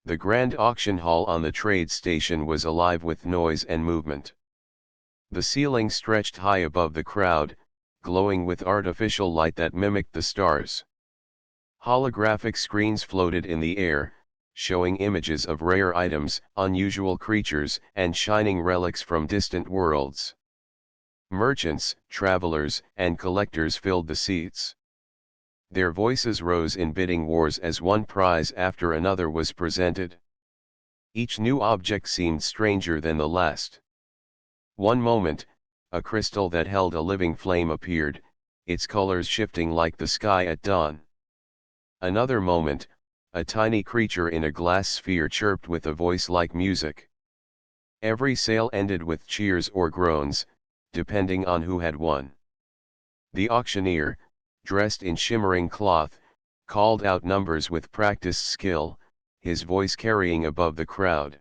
The grand auction hall on the trade station was alive with noise and movement. The ceiling stretched high above the crowd, glowing with artificial light that mimicked the stars. Holographic screens floated in the air, showing images of rare items, unusual creatures, and shining relics from distant worlds. Merchants, travelers, and collectors filled the seats. Their voices rose in bidding wars as one prize after another was presented. Each new object seemed stranger than the last. One moment, a crystal that held a living flame appeared, its colors shifting like the sky at dawn. Another moment, a tiny creature in a glass sphere chirped with a voice like music. Every sale ended with cheers or groans, depending on who had won. The auctioneer, dressed in shimmering cloth, called out numbers with practiced skill, his voice carrying above the crowd.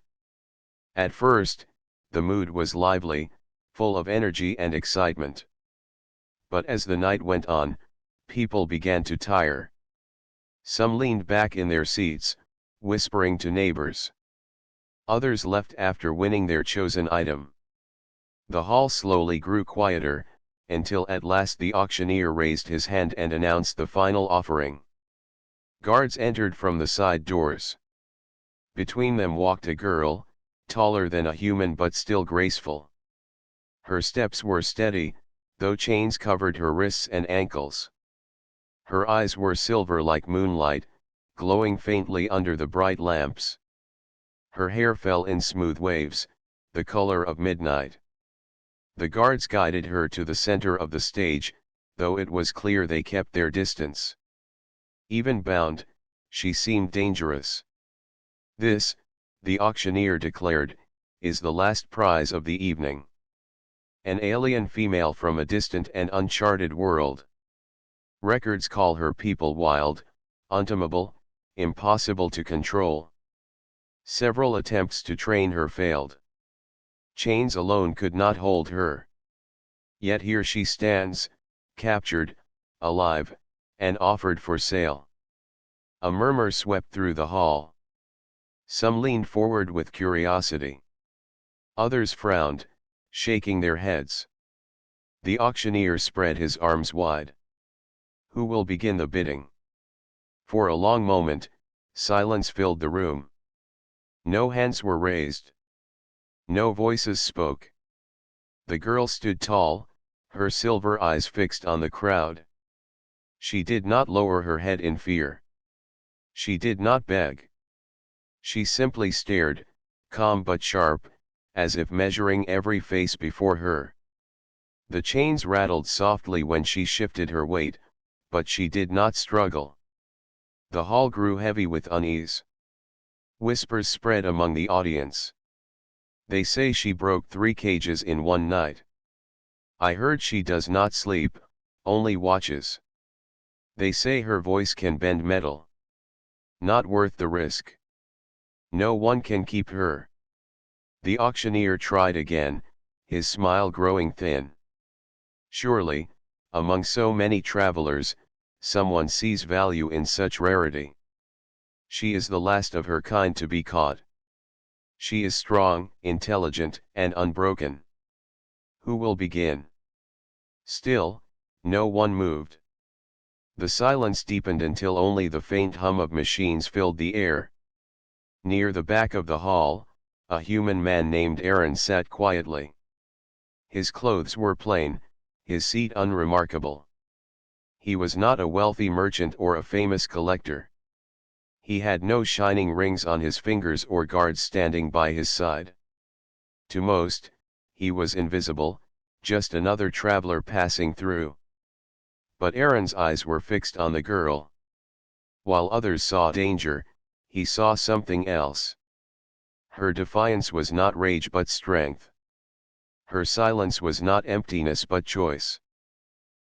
At first, the mood was lively, full of energy and excitement. But as the night went on, people began to tire. Some leaned back in their seats, whispering to neighbors. Others left after winning their chosen item. The hall slowly grew quieter, until at last the auctioneer raised his hand and announced the final offering. Guards entered from the side doors. Between them walked a girl, taller than a human but still graceful. Her steps were steady, though chains covered her wrists and ankles. Her eyes were silver like moonlight, glowing faintly under the bright lamps. Her hair fell in smooth waves, the color of midnight. The guards guided her to the center of the stage, though it was clear they kept their distance. Even bound, she seemed dangerous. This, the auctioneer declared, is the last prize of the evening. An alien female from a distant and uncharted world. Records call her people wild, untamable, impossible to control. Several attempts to train her failed. Chains alone could not hold her. Yet here she stands, captured, alive, and offered for sale. A murmur swept through the hall. Some leaned forward with curiosity. Others frowned, shaking their heads. The auctioneer spread his arms wide. Who will begin the bidding? For a long moment, silence filled the room. No hands were raised. No voices spoke. The girl stood tall, her silver eyes fixed on the crowd. She did not lower her head in fear. She did not beg. She simply stared, calm but sharp, as if measuring every face before her. The chains rattled softly when she shifted her weight, but she did not struggle. The hall grew heavy with unease. Whispers spread among the audience. They say she broke 3 cages in one night. I heard she does not sleep, only watches. They say her voice can bend metal. Not worth the risk. No one can keep her. The auctioneer tried again, his smile growing thin. Surely, among so many travelers, someone sees value in such rarity. She is the last of her kind to be caught. She is strong, intelligent, and unbroken. Who will begin? Still, no one moved. The silence deepened until only the faint hum of machines filled the air. Near the back of the hall, a human man named Aaron sat quietly. His clothes were plain, his seat unremarkable. He was not a wealthy merchant or a famous collector. He had no shining rings on his fingers or guards standing by his side. To most, he was invisible, just another traveler passing through. But Aaron's eyes were fixed on the girl. While others saw danger, he saw something else. Her defiance was not rage but strength. Her silence was not emptiness but choice.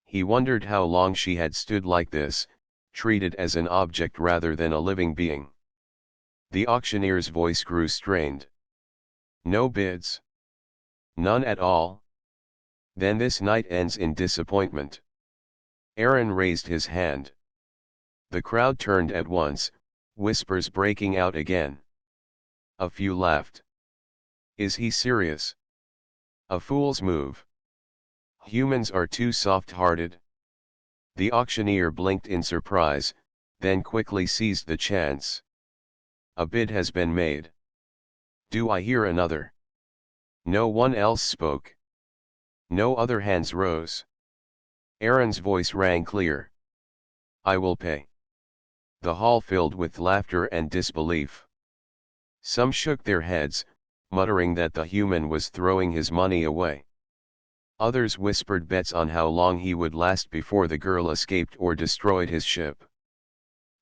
He wondered how long she had stood like this, treated as an object rather than a living being. The auctioneer's voice grew strained. No bids. None at all. Then this night ends in disappointment. Aaron raised his hand. The crowd turned at once, whispers breaking out again. A few laughed. Is he serious? A fool's move. Humans are too soft-hearted. The auctioneer blinked in surprise, then quickly seized the chance. A bid has been made. Do I hear another? No one else spoke. No other hands rose. Aaron's voice rang clear. I will pay. The hall filled with laughter and disbelief. Some shook their heads, muttering that the human was throwing his money away. Others whispered bets on how long he would last before the girl escaped or destroyed his ship.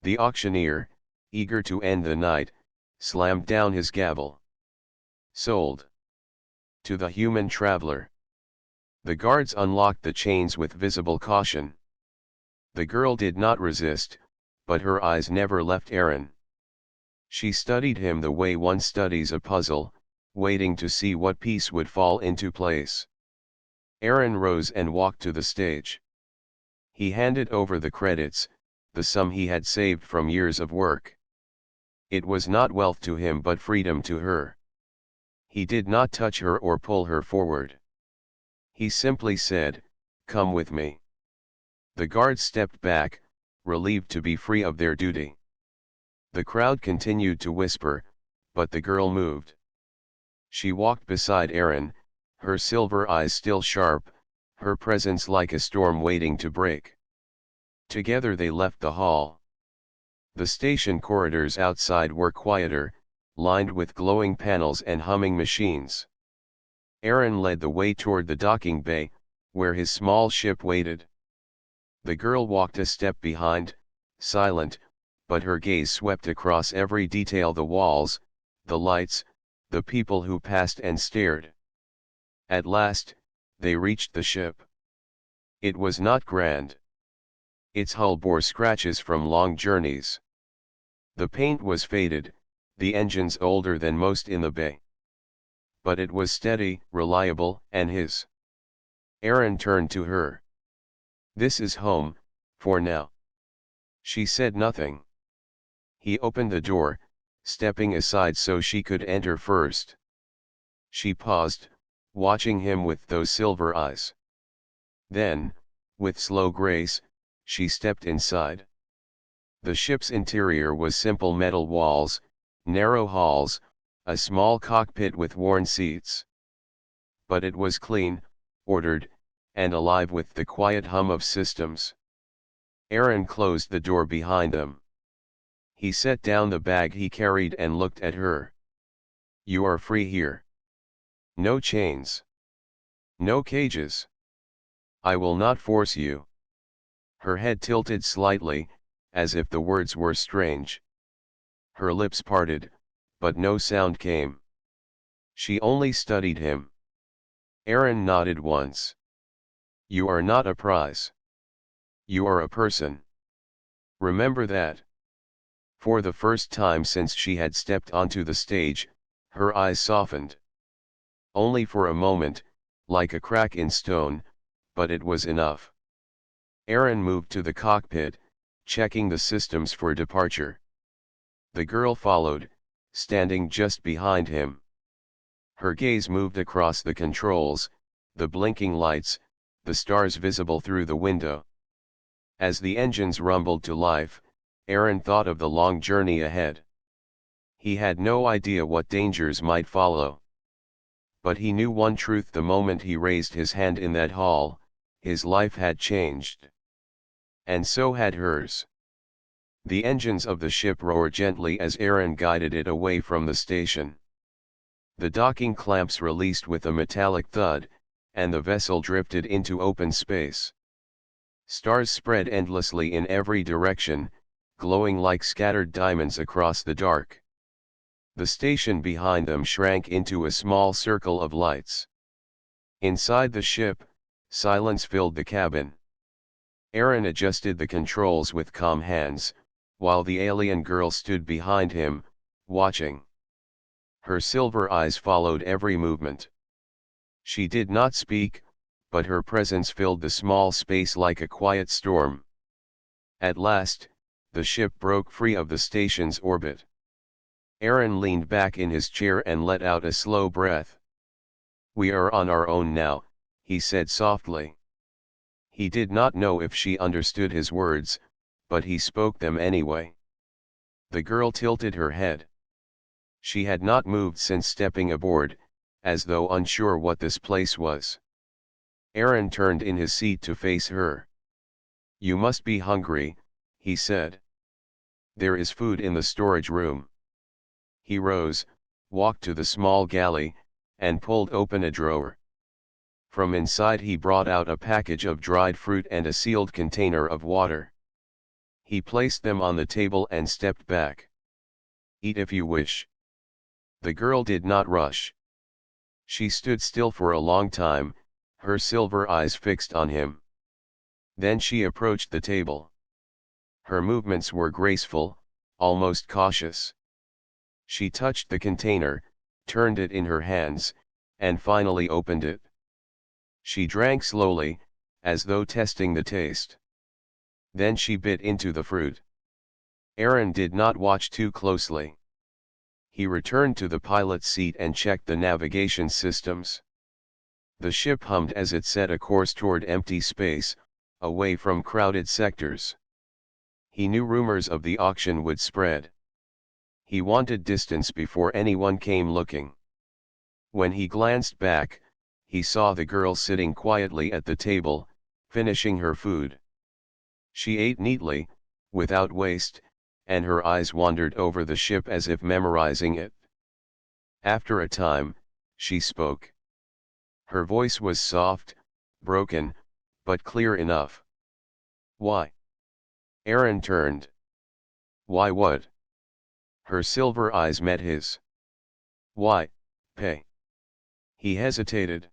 The auctioneer, eager to end the night, slammed down his gavel. Sold. To the human traveler. The guards unlocked the chains with visible caution. The girl did not resist, but her eyes never left Aaron. She studied him the way one studies a puzzle, waiting to see what piece would fall into place. Aaron rose and walked to the stage. He handed over the credits, the sum he had saved from years of work. It was not wealth to him but freedom to her. He did not touch her or pull her forward. He simply said, "Come with me." The guards stepped back, relieved to be free of their duty. The crowd continued to whisper, but the girl moved. She walked beside Aaron, her silver eyes still sharp, her presence like a storm waiting to break. Together they left the hall. The station corridors outside were quieter, lined with glowing panels and humming machines. Aaron led the way toward the docking bay, where his small ship waited. The girl walked a step behind, silent, but her gaze swept across every detail: the walls, the lights, the people who passed and stared. At last, they reached the ship. It was not grand. Its hull bore scratches from long journeys. The paint was faded, the engines older than most in the bay. But it was steady, reliable, and his. Aaron turned to her. This is home, for now. She said nothing. He opened the door, stepping aside so she could enter first. She paused, watching him with those silver eyes. Then, with slow grace, she stepped inside. The ship's interior was simple: metal walls, narrow halls, a small cockpit with worn seats. But it was clean, ordered, and alive with the quiet hum of systems. Aaron closed the door behind them. He set down the bag he carried and looked at her. You are free here. No chains. No cages. I will not force you. Her head tilted slightly, as if the words were strange. Her lips parted, but no sound came. She only studied him. Aaron nodded once. You are not a prize. You are a person. Remember that. For the first time since she had stepped onto the stage, her eyes softened. Only for a moment, like a crack in stone, but it was enough. Aaron moved to the cockpit, checking the systems for departure. The girl followed, standing just behind him. Her gaze moved across the controls, the blinking lights, the stars visible through the window. As the engines rumbled to life, Aaron thought of the long journey ahead. He had no idea what dangers might follow. But he knew one truth: the moment he raised his hand in that hall, his life had changed. And so had hers. The engines of the ship roared gently as Aaron guided it away from the station. The docking clamps released with a metallic thud, and the vessel drifted into open space. Stars spread endlessly in every direction, glowing like scattered diamonds across the dark. The station behind them shrank into a small circle of lights. Inside the ship, silence filled the cabin. Aaron adjusted the controls with calm hands, while the alien girl stood behind him, watching. Her silver eyes followed every movement. She did not speak, but her presence filled the small space like a quiet storm. At last, the ship broke free of the station's orbit. Aaron leaned back in his chair and let out a slow breath. "We are on our own now," he said softly. He did not know if she understood his words, but he spoke them anyway. The girl tilted her head. She had not moved since stepping aboard, as though unsure what this place was. Aaron turned in his seat to face her. "You must be hungry," he said. "There is food in the storage room." He rose, walked to the small galley, and pulled open a drawer. From inside he brought out a package of dried fruit and a sealed container of water. He placed them on the table and stepped back. "Eat if you wish." The girl did not rush. She stood still for a long time, her silver eyes fixed on him. Then she approached the table. Her movements were graceful, almost cautious. She touched the container, turned it in her hands, and finally opened it. She drank slowly, as though testing the taste. Then she bit into the fruit. Aaron did not watch too closely. He returned to the pilot's seat and checked the navigation systems. The ship hummed as it set a course toward empty space, away from crowded sectors. He knew rumors of the auction would spread. He wanted distance before anyone came looking. When he glanced back, he saw the girl sitting quietly at the table, finishing her food. She ate neatly, without waste, and her eyes wandered over the ship as if memorizing it. After a time, she spoke. Her voice was soft, broken, but clear enough. "Why?" Aaron turned. "Why what?" Her silver eyes met his. "Why, pay?" He hesitated.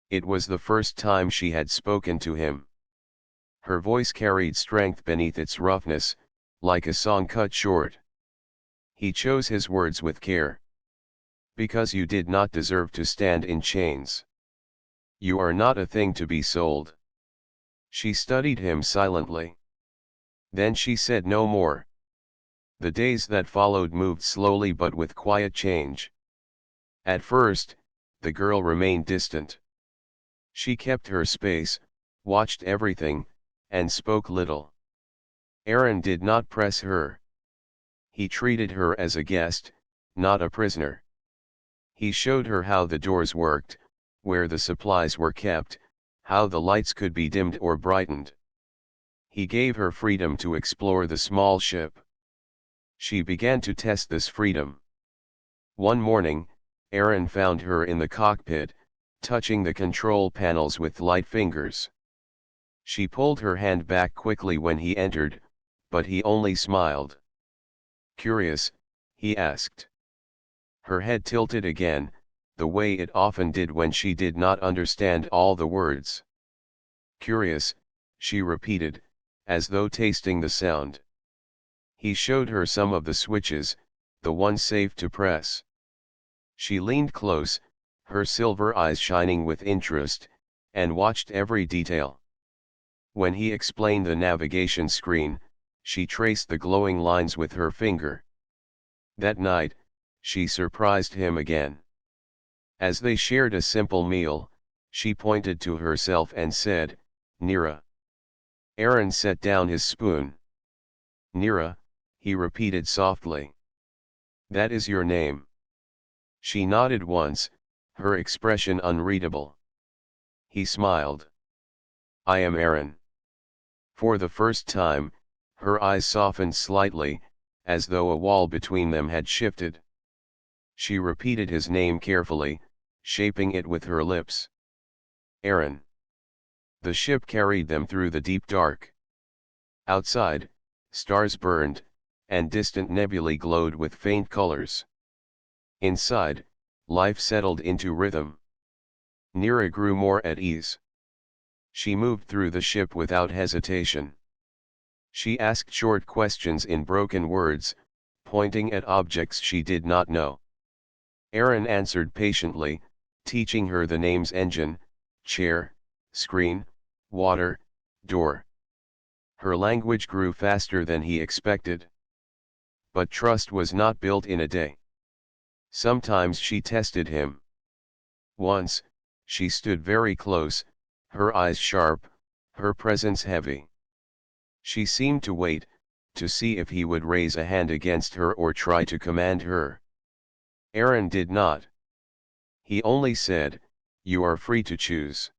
It was the first time she had spoken to him. Her voice carried strength beneath its roughness, like a song cut short. He chose his words with care. "Because you did not deserve to stand in chains. You are not a thing to be sold." She studied him silently. Then she said no more. The days that followed moved slowly but with quiet change. At first, the girl remained distant. She kept her space, watched everything, and spoke little. Aaron did not press her. He treated her as a guest, not a prisoner. He showed her how the doors worked, where the supplies were kept, how the lights could be dimmed or brightened. He gave her freedom to explore the small ship. She began to test this freedom. One morning, Aaron found her in the cockpit, touching the control panels with light fingers. She pulled her hand back quickly when he entered, but he only smiled. "Curious?" he asked. Her head tilted again, the way it often did when she did not understand all the words. "Curious," she repeated, as though tasting the sound. He showed her some of the switches, the ones safe to press. She leaned close, her silver eyes shining with interest, and watched every detail. When he explained the navigation screen, she traced the glowing lines with her finger. That night, she surprised him again. As they shared a simple meal, she pointed to herself and said, "Nira." Aaron set down his spoon. "Nira," he repeated softly. "That is your name." She nodded once, her expression unreadable. He smiled. "I am Aaron." For the first time, her eyes softened slightly, as though a wall between them had shifted. She repeated his name carefully, shaping it with her lips. "Aaron." The ship carried them through the deep dark. Outside, stars burned, and distant nebulae glowed with faint colors. Inside, life settled into rhythm. Nira grew more at ease. She moved through the ship without hesitation. She asked short questions in broken words, pointing at objects she did not know. Aaron answered patiently, teaching her the names engine, chair, screen, water, door. Her language grew faster than he expected. But trust was not built in a day. Sometimes she tested him. Once, she stood very close, her eyes sharp, her presence heavy. She seemed to wait, to see if he would raise a hand against her or try to command her. Aaron did not. He only said, "You are free to choose."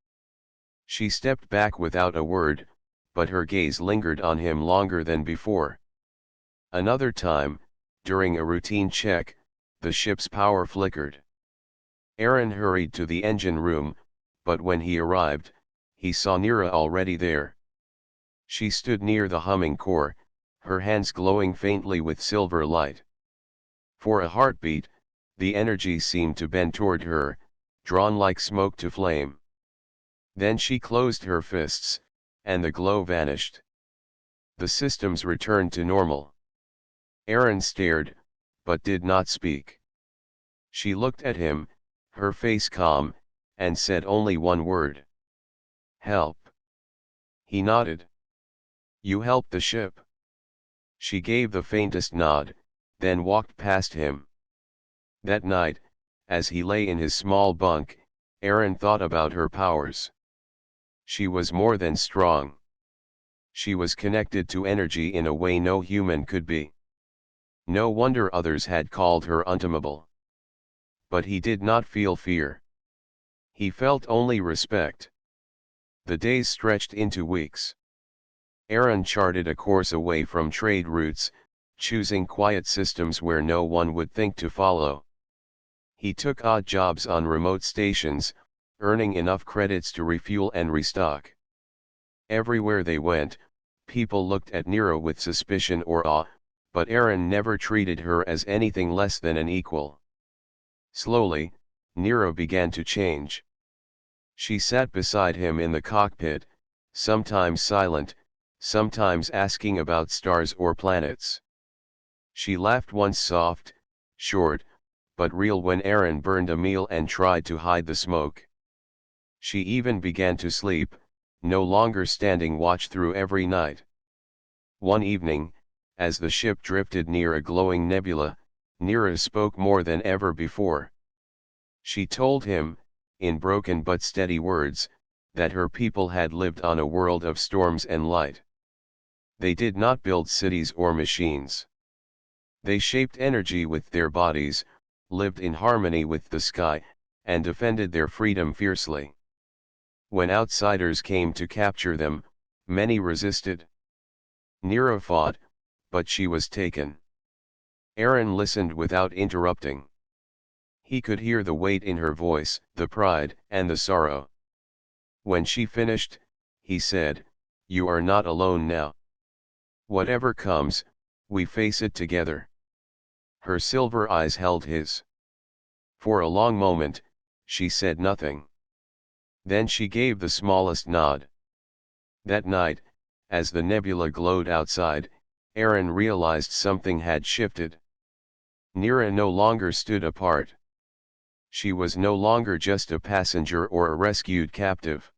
She stepped back without a word, but her gaze lingered on him longer than before. Another time, during a routine check, the ship's power flickered. Aaron hurried to the engine room, but when he arrived, he saw Nira already there. She stood near the humming core, her hands glowing faintly with silver light. For a heartbeat, the energy seemed to bend toward her, drawn like smoke to flame. Then she closed her fists, and the glow vanished. The systems returned to normal. Aaron stared, but did not speak. She looked at him, her face calm, and said only one word. "Help." He nodded. "You helped the ship." She gave the faintest nod, then walked past him. That night, as he lay in his small bunk, Aaron thought about her powers. She was more than strong. She was connected to energy in a way no human could be. No wonder others had called her untamable. But he did not feel fear. He felt only respect. The days stretched into weeks. Aaron charted a course away from trade routes, choosing quiet systems where no one would think to follow. He took odd jobs on remote stations, earning enough credits to refuel and restock. Everywhere they went, people looked at Nero with suspicion or awe, but Aaron never treated her as anything less than an equal. Slowly, Nero began to change. She sat beside him in the cockpit, sometimes silent, sometimes asking about stars or planets. She laughed once soft, short, but real when Aaron burned a meal and tried to hide the smoke. She even began to sleep, no longer standing watch through every night. One evening, as the ship drifted near a glowing nebula, Nira spoke more than ever before. She told him, in broken but steady words, that her people had lived on a world of storms and light. They did not build cities or machines. They shaped energy with their bodies, lived in harmony with the sky, and defended their freedom fiercely. When outsiders came to capture them, many resisted. Nira fought, but she was taken. Aaron listened without interrupting. He could hear the weight in her voice, the pride, and the sorrow. When she finished, he said, "You are not alone now. Whatever comes, we face it together." Her silver eyes held his. For a long moment, she said nothing. Then she gave the smallest nod. That night, as the nebula glowed outside, Aaron realized something had shifted. Nira no longer stood apart. She was no longer just a passenger or a rescued captive.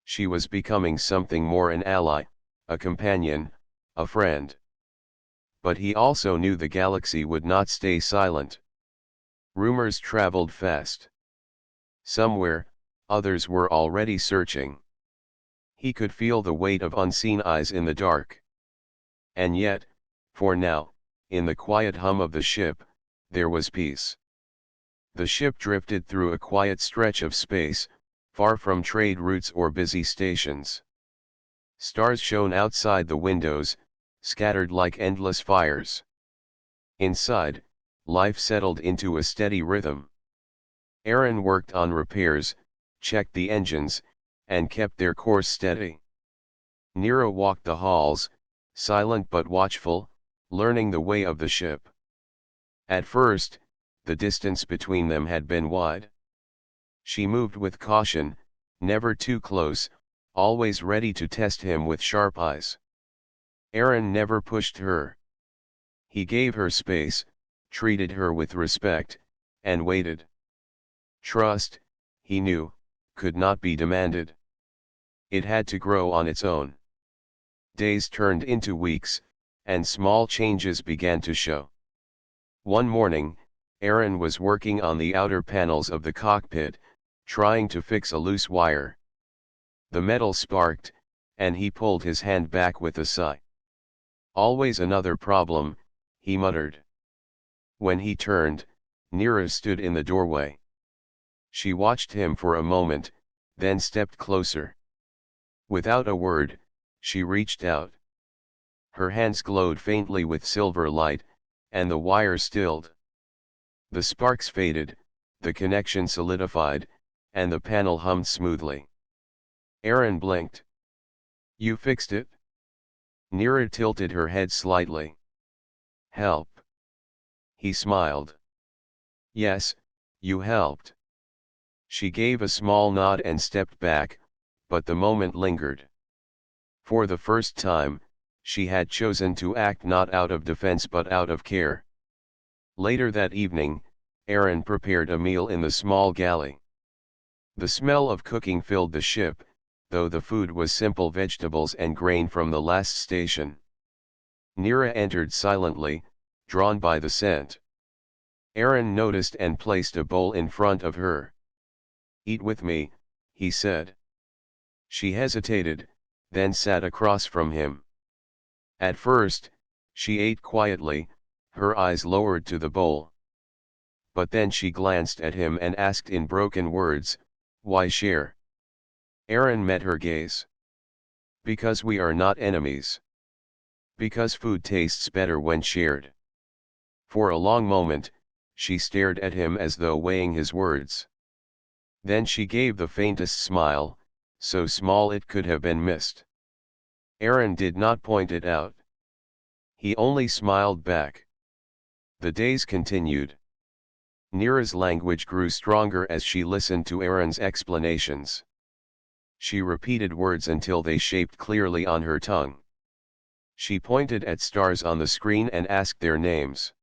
She was becoming something more: an ally, a companion, a friend. But he also knew the galaxy would not stay silent. Rumors traveled fast. Somewhere, others were already searching. He could feel the weight of unseen eyes in the dark. And yet, for now, in the quiet hum of the ship, there was peace. The ship drifted through a quiet stretch of space, far from trade routes or busy stations. Stars shone outside the windows, scattered like endless fires. Inside, life settled into a steady rhythm. Aaron worked on repairs, checked the engines, and kept their course steady. Nero walked the halls, silent but watchful, learning the way of the ship. At first, the distance between them had been wide. She moved with caution, never too close, always ready to test him with sharp eyes. Aaron never pushed her. He gave her space, treated her with respect, and waited. Trust, he knew, could not be demanded. It had to grow on its own. Days turned into weeks, and small changes began to show. One morning, Aaron was working on the outer panels of the cockpit, trying to fix a loose wire. The metal sparked, and he pulled his hand back with a sigh. "Always another problem," he muttered. When he turned, Neera stood in the doorway. She watched him for a moment, then stepped closer. Without a word, she reached out. Her hands glowed faintly with silver light, and the wire stilled. The sparks faded, the connection solidified, and the panel hummed smoothly. Aaron blinked. "You fixed it?" Neera tilted her head slightly. "Help." He smiled. "Yes, you helped." She gave a small nod and stepped back, but the moment lingered. For the first time, she had chosen to act not out of defense but out of care. Later that evening, Aaron prepared a meal in the small galley. The smell of cooking filled the ship, though the food was simple vegetables and grain from the last station. Neera entered silently, drawn by the scent. Aaron noticed and placed a bowl in front of her. "Eat with me," he said. She hesitated, then sat across from him. At first, she ate quietly, her eyes lowered to the bowl. But then she glanced at him and asked in broken words, "Why share?" Aaron met her gaze. "Because we are not enemies. Because food tastes better when shared." For a long moment, she stared at him as though weighing his words. Then she gave the faintest smile, so small it could have been missed. Aaron did not point it out. He only smiled back. The days continued. Neera's language grew stronger as she listened to Aaron's explanations. She repeated words until they shaped clearly on her tongue. She pointed at stars on the screen and asked their names.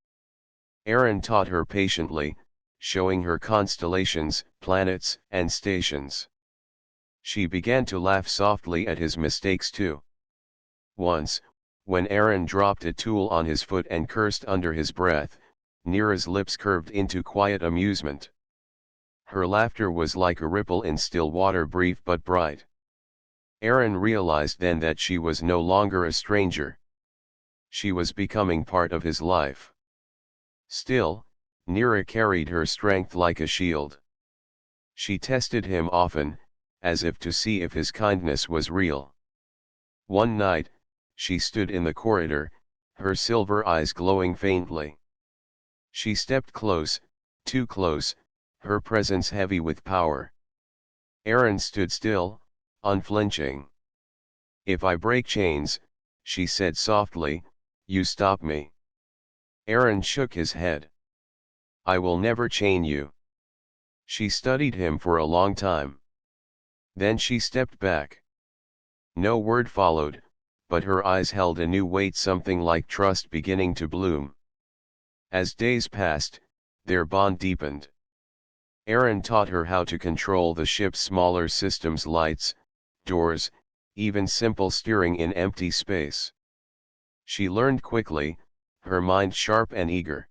Aaron taught her patiently, showing her constellations, planets, and stations. She began to laugh softly at his mistakes too. Once, when Aaron dropped a tool on his foot and cursed under his breath, Neera's lips curved into quiet amusement. Her laughter was like a ripple in still water, brief but bright. Aaron realized then that she was no longer a stranger. She was becoming part of his life. Still, Neera carried her strength like a shield. She tested him often, as if to see if his kindness was real. One night, she stood in the corridor, her silver eyes glowing faintly. She stepped close, too close, her presence heavy with power. Aaron stood still, unflinching. "If I break chains," she said softly, "you stop me." Aaron shook his head. "I will never chain you." She studied him for a long time. Then she stepped back. No word followed, but her eyes held a new weight, something like trust beginning to bloom. As days passed, their bond deepened. Aaron taught her how to control the ship's smaller systems, lights, doors, even simple steering in empty space. She learned quickly, her mind sharp and eager.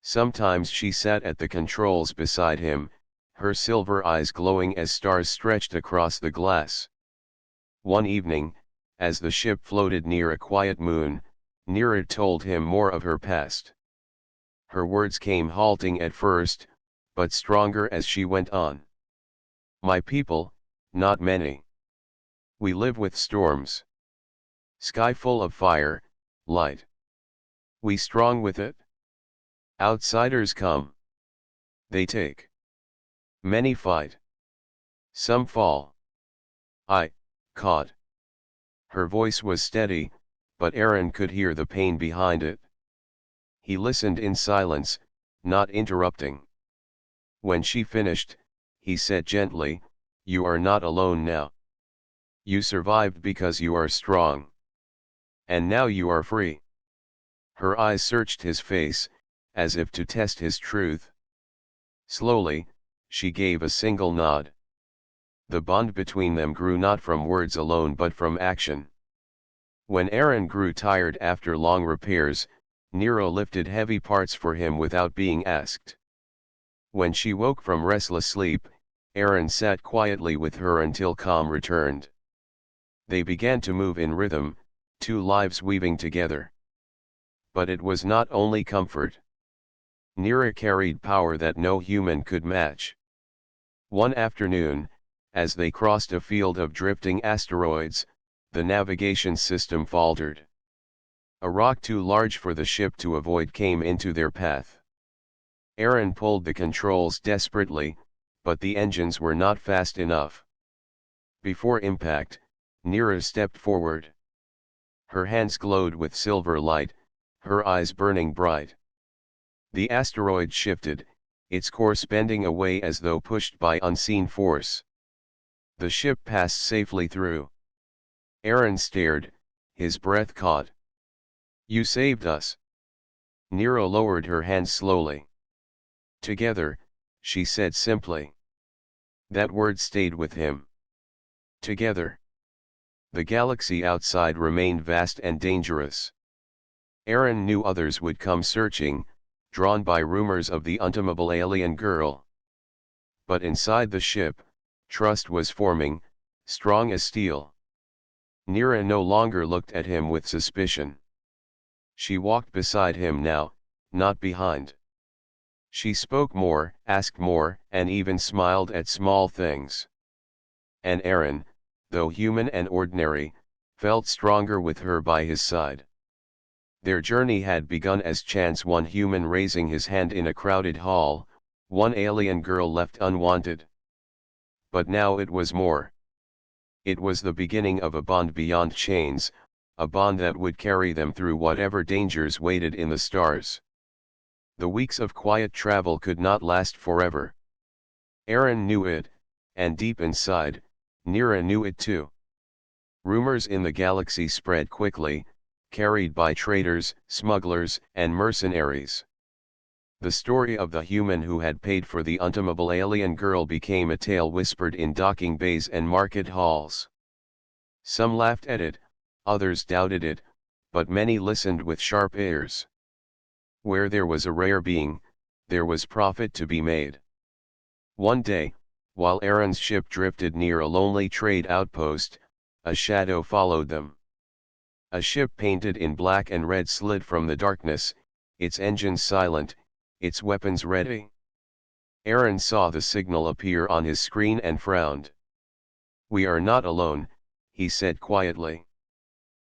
Sometimes she sat at the controls beside him, her silver eyes glowing as stars stretched across the glass. One evening, as the ship floated near a quiet moon, Neera told him more of her past. Her words came halting at first, but stronger as she went on. "My people, not many. We live with storms. Sky full of fire, light. We strong with it. Outsiders come. They take. Many fight. Some fall. I, caught." Her voice was steady, but Aaron could hear the pain behind it. He listened in silence, not interrupting. When she finished, he said gently, "You are not alone now. You survived because you are strong. And now you are free." Her eyes searched his face, as if to test his truth. Slowly, she gave a single nod. The bond between them grew not from words alone but from action. When Aaron grew tired after long repairs, Nero lifted heavy parts for him without being asked. When she woke from restless sleep, Aaron sat quietly with her until calm returned. They began to move in rhythm, two lives weaving together. But it was not only comfort. Nero carried power that no human could match. One afternoon, as they crossed a field of drifting asteroids, the navigation system faltered. A rock too large for the ship to avoid came into their path. Aaron pulled the controls desperately, but the engines were not fast enough. Before impact, Nero stepped forward. Her hands glowed with silver light, her eyes burning bright. The asteroid shifted, its course bending away as though pushed by unseen force. The ship passed safely through. Aaron stared, his breath caught. "You saved us." Nero lowered her hands slowly. "Together," she said simply. That word stayed with him. Together. The galaxy outside remained vast and dangerous. Aaron knew others would come searching, drawn by rumors of the untamable alien girl. But inside the ship, trust was forming, strong as steel. Nero no longer looked at him with suspicion. She walked beside him now, not behind. She spoke more, asked more, and even smiled at small things. And Aaron, though human and ordinary, felt stronger with her by his side. Their journey had begun as chance, one human raising his hand in a crowded hall, one alien girl left unwanted. But now it was more. It was the beginning of a bond beyond chains, a bond that would carry them through whatever dangers waited in the stars. The weeks of quiet travel could not last forever. Aaron knew it, and deep inside, Nero knew it too. Rumors in the galaxy spread quickly, carried by traders, smugglers, and mercenaries. The story of the human who had paid for the untamable alien girl became a tale whispered in docking bays and market halls. Some laughed at it, others doubted it, but many listened with sharp ears. Where there was a rare being, there was profit to be made. One day, while Aaron's ship drifted near a lonely trade outpost, a shadow followed them. A ship painted in black and red slid from the darkness, its engines silent, its weapons ready. Aaron saw the signal appear on his screen and frowned. "We are not alone," he said quietly.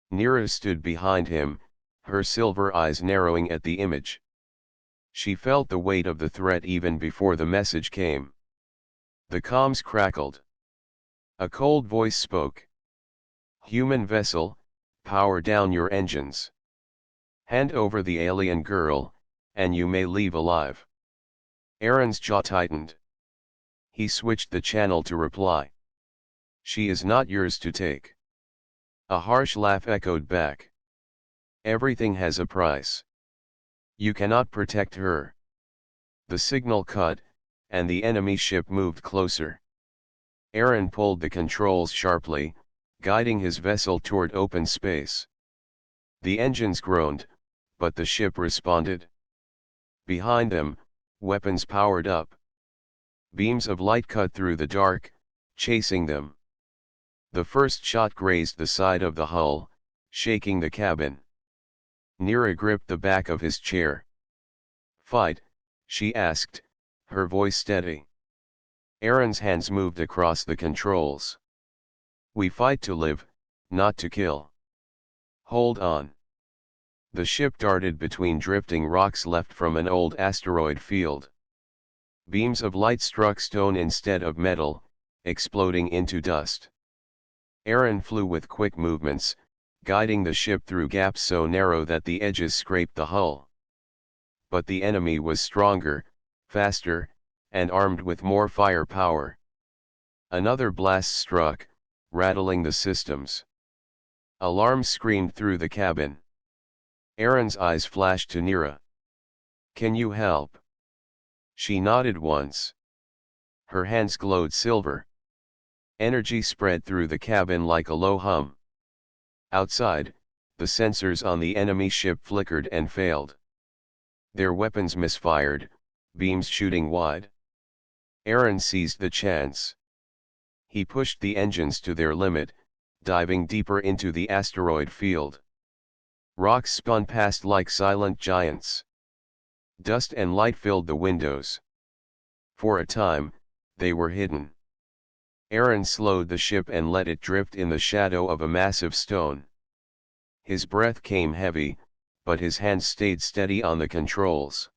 Nero stood behind him, her silver eyes narrowing at the image. She felt the weight of the threat even before the message came. The comms crackled. A cold voice spoke. "Human vessel, power down your engines. Hand over the alien girl, and you may leave alive." Aaron's jaw tightened. He switched the channel to reply. "She is not yours to take." A harsh laugh echoed back. "Everything has a price. You cannot protect her." The signal cut, and the enemy ship moved closer. Aaron pulled the controls sharply, guiding his vessel toward open space. The engines groaned, but the ship responded. Behind them, weapons powered up. Beams of light cut through the dark, chasing them. The first shot grazed the side of the hull, shaking the cabin. Nero gripped the back of his chair. "Fight?" she asked, her voice steady. Aaron's hands moved across the controls. "We fight to live, not to kill. Hold on." The ship darted between drifting rocks left from an old asteroid field. Beams of light struck stone instead of metal, exploding into dust. Aaron flew with quick movements, guiding the ship through gaps so narrow that the edges scraped the hull. But the enemy was stronger, faster, and armed with more firepower. Another blast struck, rattling the systems. Alarms screamed through the cabin. Aaron's eyes flashed to Nero. "Can you help?" She nodded once. Her hands glowed silver. Energy spread through the cabin like a low hum. Outside, the sensors on the enemy ship flickered and failed. Their weapons misfired, beams shooting wide. Aaron seized the chance. He pushed the engines to their limit, diving deeper into the asteroid field. Rocks spun past like silent giants. Dust and light filled the windows. For a time, they were hidden. Aaron slowed the ship and let it drift in the shadow of a massive stone. His breath came heavy, but his hands stayed steady on the controls.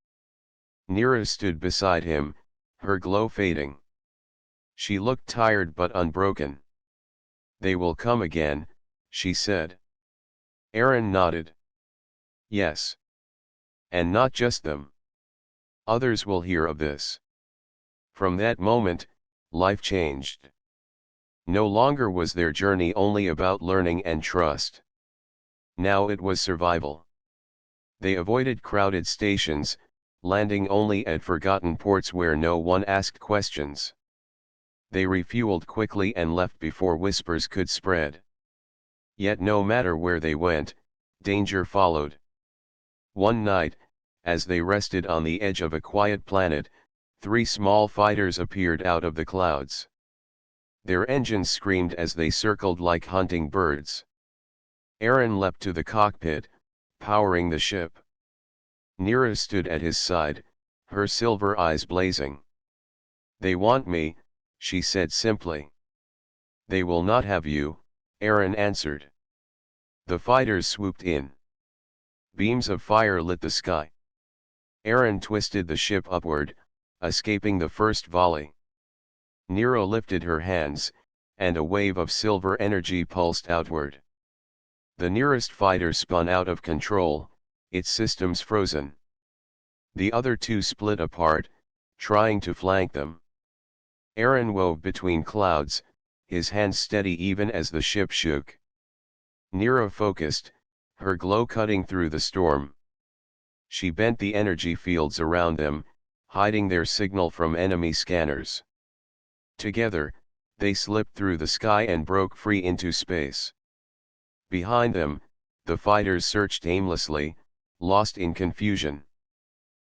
Nira stood beside him, her glow fading. She looked tired but unbroken. "They will come again," she said. Aaron nodded. "Yes. And not just them. Others will hear of this." From that moment, life changed. No longer was their journey only about learning and trust. Now it was survival. They avoided crowded stations, landing only at forgotten ports where no one asked questions. They refueled quickly and left before whispers could spread. Yet no matter where they went, danger followed. One night, as they rested on the edge of a quiet planet, 3 small fighters appeared out of the clouds. Their engines screamed as they circled like hunting birds. Aaron leapt to the cockpit, powering the ship. Nira stood at his side, her silver eyes blazing. "They want me," she said simply. "They will not have you," Aaron answered. The fighters swooped in. Beams of fire lit the sky. Aaron twisted the ship upward, escaping the first volley. Nero lifted her hands, and a wave of silver energy pulsed outward. The nearest fighter spun out of control, its systems frozen. The other 2 split apart, trying to flank them. Aaron wove between clouds, his hands steady even as the ship shook. Nero focused, her glow cutting through the storm. She bent the energy fields around them, hiding their signal from enemy scanners. Together, they slipped through the sky and broke free into space. Behind them, the fighters searched aimlessly, lost in confusion.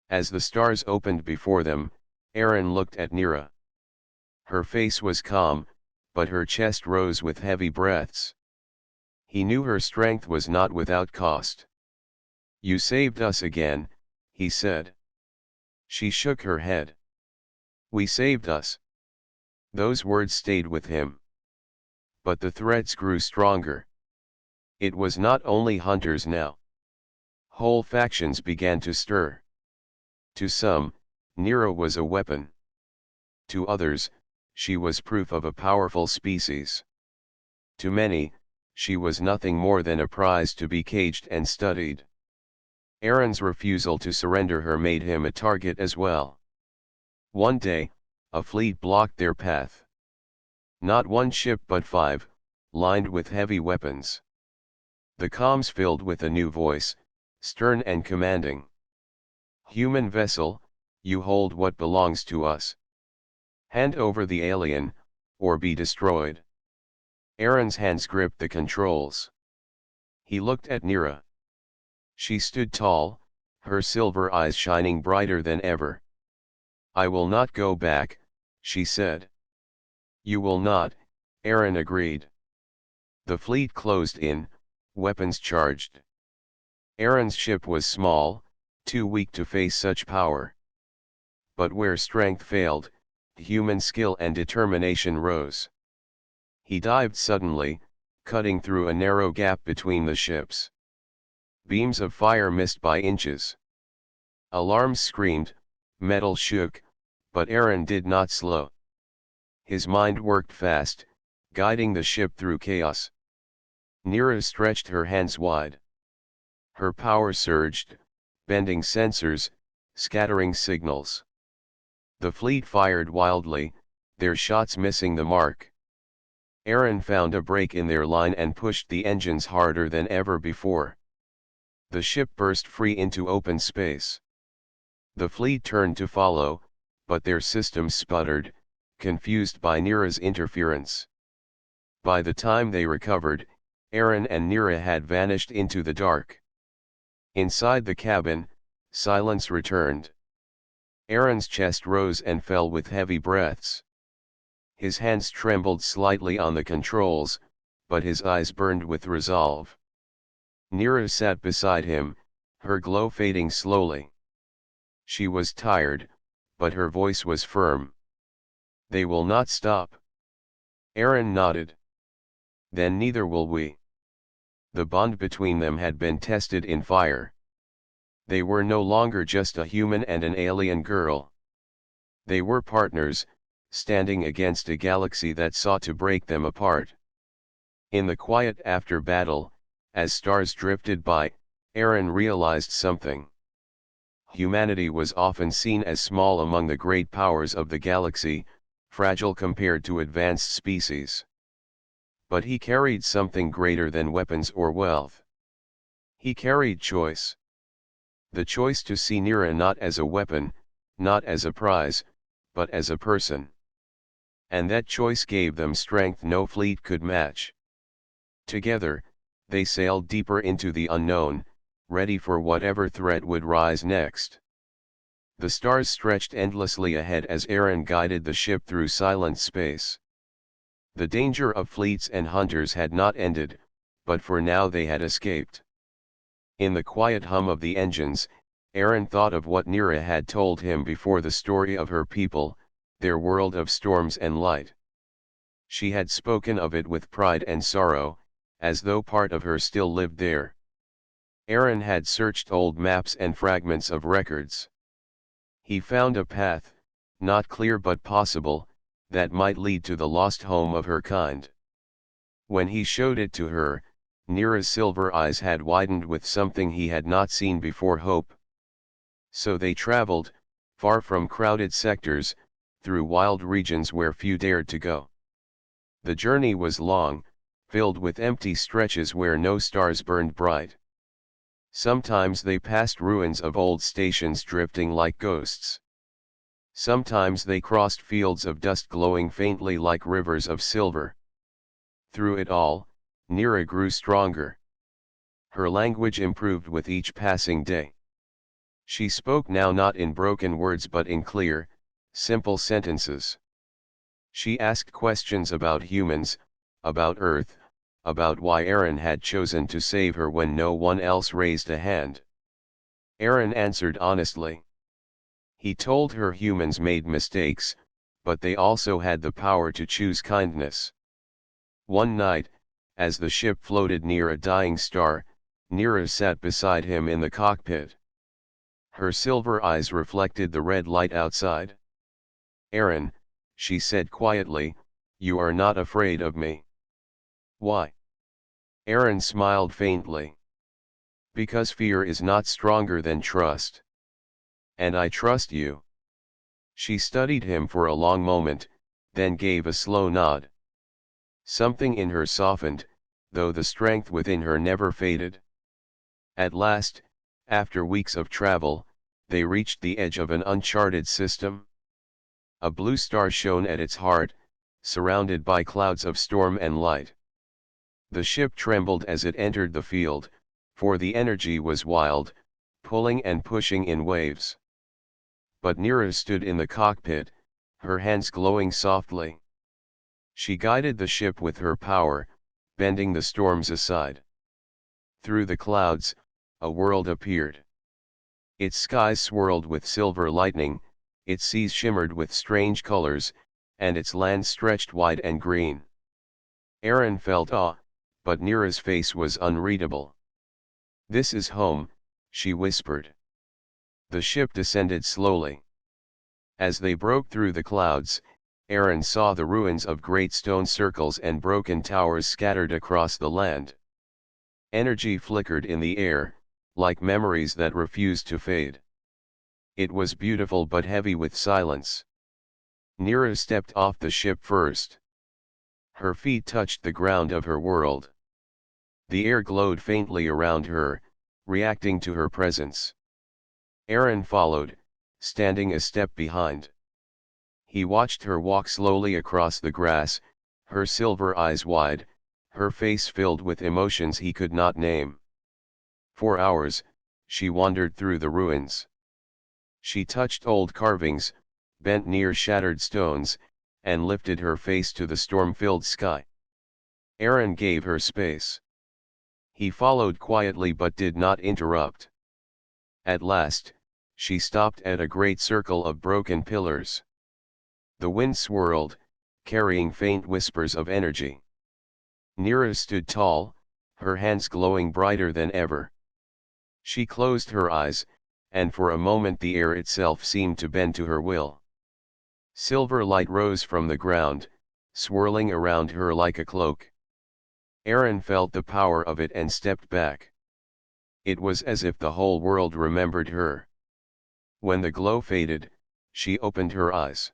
As the stars opened before them, Aaron looked at Nira. Her face was calm, but her chest rose with heavy breaths. He knew her strength was not without cost. "You saved us again," he said. She shook her head. "We saved us." Those words stayed with him. But the threats grew stronger. It was not only hunters now. Whole factions began to stir. To some, Nero was a weapon. To others, she was proof of a powerful species. To many, she was nothing more than a prize to be caged and studied. Aaron's refusal to surrender her made him a target as well. One day, a fleet blocked their path. Not 1 ship but 5, lined with heavy weapons. The comms filled with a new voice, stern and commanding. "Human vessel, you hold what belongs to us. Hand over the alien, or be destroyed." Aaron's hands gripped the controls. He looked at Nira. She stood tall, her silver eyes shining brighter than ever. "I will not go back," she said. "You will not," Aaron agreed. The fleet closed in, weapons charged. Aaron's ship was small, too weak to face such power. But where strength failed, human skill and determination rose. He dived suddenly, cutting through a narrow gap between the ships. Beams of fire missed by inches. Alarms screamed, metal shook, but Aaron did not slow. His mind worked fast, guiding the ship through chaos. Nira stretched her hands wide. Her power surged, bending sensors, scattering signals. The fleet fired wildly, their shots missing the mark. Aaron found a break in their line and pushed the engines harder than ever before. The ship burst free into open space. The fleet turned to follow, but their systems sputtered, confused by Nira's interference. By the time they recovered, Aaron and Nira had vanished into the dark. Inside the cabin, silence returned. Aaron's chest rose and fell with heavy breaths. His hands trembled slightly on the controls, but his eyes burned with resolve. Nira sat beside him, her glow fading slowly. She was tired, but her voice was firm. "They will not stop." Aaron nodded. "Then neither will we." The bond between them had been tested in fire. They were no longer just a human and an alien girl. They were partners, standing against a galaxy that sought to break them apart. In the quiet after battle, as stars drifted by, Aaron realized something. Humanity was often seen as small among the great powers of the galaxy, fragile compared to advanced species. But he carried something greater than weapons or wealth. He carried choice. The choice to see Nira not as a weapon, not as a prize, but as a person. And that choice gave them strength no fleet could match. Together, they sailed deeper into the unknown, ready for whatever threat would rise next. The stars stretched endlessly ahead as Aaron guided the ship through silent space. The danger of fleets and hunters had not ended, but for now they had escaped. In the quiet hum of the engines, Aaron thought of what Nira had told him before, the story of her people, their world of storms and light. She had spoken of it with pride and sorrow, as though part of her still lived there. Aaron had searched old maps and fragments of records. He found a path, not clear but possible, that might lead to the lost home of her kind. When he showed it to her, Nira's silver eyes had widened with something he had not seen before: hope. So they traveled, far from crowded sectors, through wild regions where few dared to go. The journey was long, filled with empty stretches where no stars burned bright. Sometimes they passed ruins of old stations drifting like ghosts. Sometimes they crossed fields of dust glowing faintly like rivers of silver. Through it all, Nira grew stronger. Her language improved with each passing day. She spoke now not in broken words but in clear, simple sentences. She asked questions about humans, about Earth, about why Aaron had chosen to save her when no one else raised a hand. Aaron answered honestly. He told her humans made mistakes, but they also had the power to choose kindness. One night, as the ship floated near a dying star, Nira sat beside him in the cockpit. Her silver eyes reflected the red light outside. "Aaron," she said quietly, "you are not afraid of me." "Why?" Aaron smiled faintly. "Because fear is not stronger than trust. And I trust you." She studied him for a long moment, then gave a slow nod. Something in her softened, though the strength within her never faded. At last, after weeks of travel, they reached the edge of an uncharted system. A blue star shone at its heart, surrounded by clouds of storm and light. The ship trembled as it entered the field, for the energy was wild, pulling and pushing in waves. But Nira stood in the cockpit, her hands glowing softly. She guided the ship with her power, bending the storms aside. Through the clouds, a world appeared. Its skies swirled with silver lightning, its seas shimmered with strange colors, and its land stretched wide and green. Aaron felt awe, but Nira's face was unreadable. "This is home," she whispered. The ship descended slowly. As they broke through the clouds, Aaron saw the ruins of great stone circles and broken towers scattered across the land. Energy flickered in the air, like memories that refused to fade. It was beautiful but heavy with silence. Nira stepped off the ship first. Her feet touched the ground of her world. The air glowed faintly around her, reacting to her presence. Aaron followed, standing a step behind. He watched her walk slowly across the grass, her silver eyes wide, her face filled with emotions he could not name. For hours, she wandered through the ruins. She touched old carvings, bent near shattered stones, and lifted her face to the storm-filled sky. Aaron gave her space. He followed quietly but did not interrupt. At last, she stopped at a great circle of broken pillars. The wind swirled, carrying faint whispers of energy. Nira stood tall, her hands glowing brighter than ever. She closed her eyes, and for a moment the air itself seemed to bend to her will. Silver light rose from the ground, swirling around her like a cloak. Aaron felt the power of it and stepped back. It was as if the whole world remembered her. When the glow faded, she opened her eyes.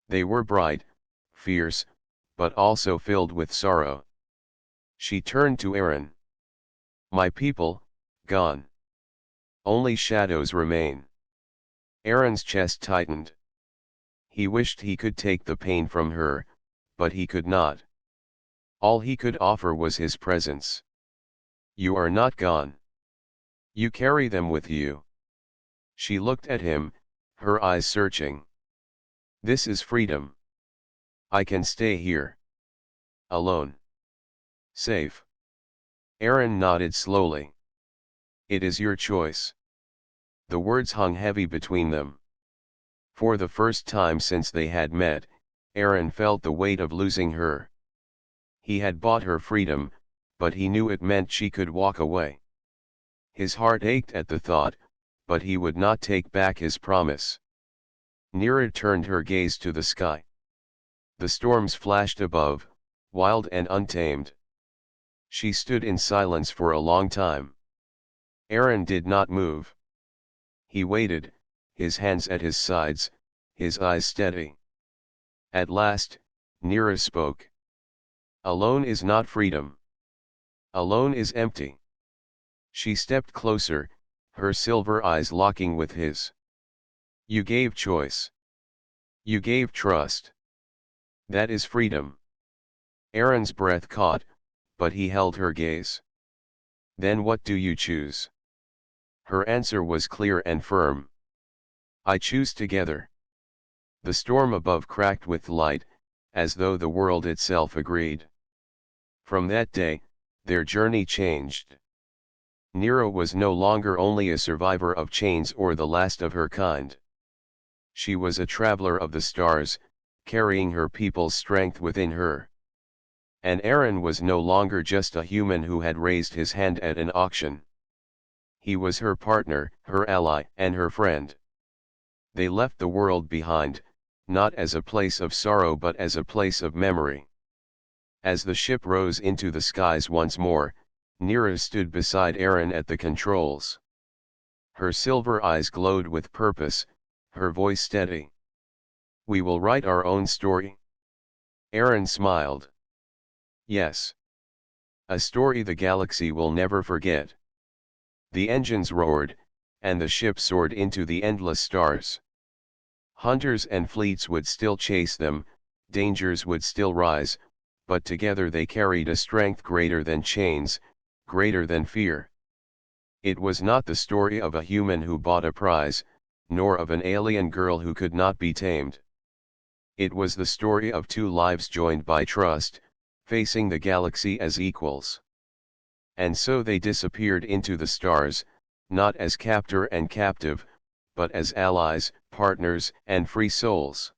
They were bright, fierce, but also filled with sorrow. She turned to Aaron. "My people, gone. Only shadows remain." Aaron's chest tightened. He wished he could take the pain from her, but he could not. All he could offer was his presence. "You are not gone. You carry them with you." She looked at him, her eyes searching. "This is freedom. I can stay here. Alone. Safe." Aaron nodded slowly. "It is your choice." The words hung heavy between them. For the first time since they had met, Aaron felt the weight of losing her. He had bought her freedom, but he knew it meant she could walk away. His heart ached at the thought, but he would not take back his promise. Nira turned her gaze to the sky. The storms flashed above, wild and untamed. She stood in silence for a long time. Aaron did not move. He waited, his hands at his sides, his eyes steady. At last, Nira spoke. "Alone is not freedom. Alone is empty." She stepped closer, her silver eyes locking with his. "You gave choice. You gave trust. That is freedom." Aaron's breath caught, but he held her gaze. "Then what do you choose?" Her answer was clear and firm. "I choose together." The storm above cracked with light, as though the world itself agreed. From that day, their journey changed. Nira was no longer only a survivor of chains or the last of her kind. She was a traveler of the stars, carrying her people's strength within her. And Aaron was no longer just a human who had raised his hand at an auction. He was her partner, her ally, and her friend. They left the world behind, not as a place of sorrow but as a place of memory. As the ship rose into the skies once more, Nira stood beside Aaron at the controls. Her silver eyes glowed with purpose, her voice steady. "We will write our own story?" Aaron smiled. "Yes. A story the galaxy will never forget." The engines roared, and the ship soared into the endless stars. Hunters and fleets would still chase them, dangers would still rise, but together they carried a strength greater than chains, greater than fear. It was not the story of a human who bought a prize, nor of an alien girl who could not be tamed. It was the story of two lives joined by trust, facing the galaxy as equals. And so they disappeared into the stars, not as captor and captive, but as allies, partners, and free souls.